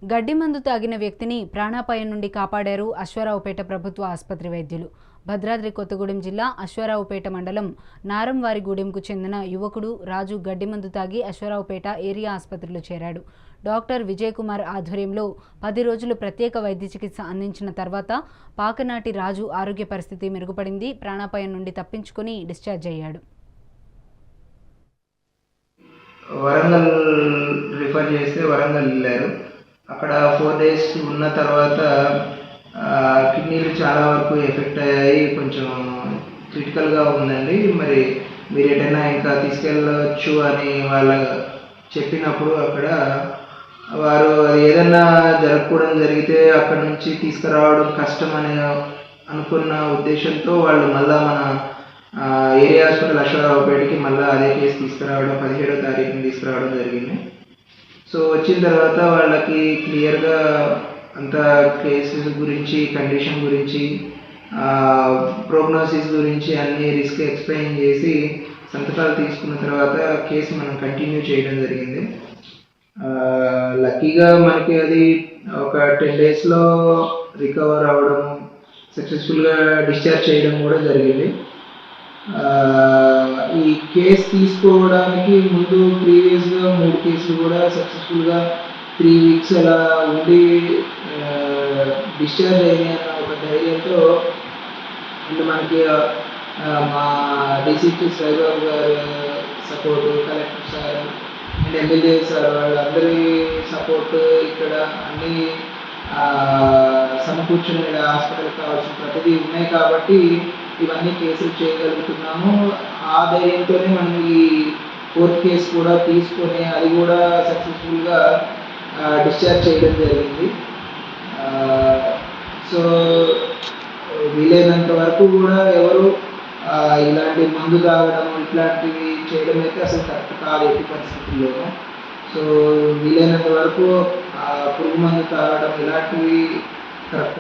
గడ్డి మందు తాగిన వ్యక్తిని ప్రాణాపాయం నుండి కాపాడారు అశ్వారావుపేట ప్రభుత్వ ఆసుపత్రి వైద్యులు. భద్రాద్రి కొత్తగూడెం జిల్లా అశ్వారావుపేట మండలం నారంవారిగూడెంకు చెందిన యువకుడు రాజు గడ్డి మందు తాగి అశ్వారావుపేట ఏరియా ఆసుపత్రిలో చేరాడు. డాక్టర్ విజయ్ కుమార్ ఆధ్వర్యంలో 10 రోజులు ప్రత్యేక వైద్య చికిత్స అందించిన తర్వాత పాకనాటి రాజు ఆరోగ్య పరిస్థితి మెరుగుపడింది. ప్రాణాపాయం నుండి తప్పించుకుని డిశ్చార్జ్ అయ్యాడు. వరంగల్ రిఫర్ చేస్తే వరంగల్ వెళ్ళారు. అక్కడ 4 days ఉన్న తర్వాత కిడ్నీలు చాలా వరకు ఎఫెక్ట్ అయ్యాయి. కొంచెం క్రిటికల్గా ఉందండి. మరి మీరు ఎటైనా ఇంకా తీసుకెళ్ళవచ్చు అని వాళ్ళ చెప్పినప్పుడు అక్కడ వారు ఏదన్నా జరగకూడదు జరిగితే అక్కడ నుంచి తీసుకురావడం కష్టం అని అనుకున్న ఉద్దేశంతో వాళ్ళు మళ్ళీ మన ఏరియా హాస్పిటల్ అశ్వారావుపేటకి మళ్ళీ అదే కేసు తీసుకురావడం 17వ తారీఖున తీసుకురావడం జరిగింది. సో వచ్చిన తర్వాత వాళ్ళకి క్లియర్గా అంత కేసెస్ గురించి, కండిషన్ గురించి, ప్రోగ్నోసిస్ గురించి అన్ని రిస్క్ ఎక్స్ప్లెయిన్ చేసి సంతకాలు తీసుకున్న తర్వాత కేసు మనం కంటిన్యూ చేయడం జరిగింది. లక్కీగా మనకి అది ఒక 10 daysలో రికవర్ అవ్వడం, సక్సెస్ఫుల్గా డిశ్చార్జ్ చేయడం కూడా జరిగింది. ఈ కేసు తీసుకోవడానికి ముందు ప్రీవియస్గా 3 కేసులు కూడా సక్సెస్ఫుల్గా 3 weeks అలా ఉండి డిశ్చార్జ్ అయ్యాయి అన్న ఒక ధైర్యంతో అండ్ మనకి మా డీసీపీ సాయిబాబు గారు support, collector sir and MLA sir వాళ్ళందరి సపోర్టు ఇక్కడ అన్నీ సమకూర్చుని హాస్పిటల్కి కావాల్సిన ప్రతిదీ ఉన్నాయి కాబట్టి ఇవన్నీ కేసులు చేయగలుగుతున్నాము. ఆ ధైర్యంతోనే మనం ఈ 4th కేసు కూడా తీసుకొని అది కూడా సక్సెస్ఫుల్గా డిశ్చార్జ్ చేయడం జరిగింది. సో వీలైనంత వరకు కూడా ఎవరు ఇలాంటి మందు తాగడం ఇట్లాంటివి చేయడం అయితే అసలు కరెక్ట్ కాదు ఎట్టి పరిస్థితుల్లోనూ. సో వీలైనంత వరకు పురుగు మందు తాగడం ఇలాంటివి కరెక్ట్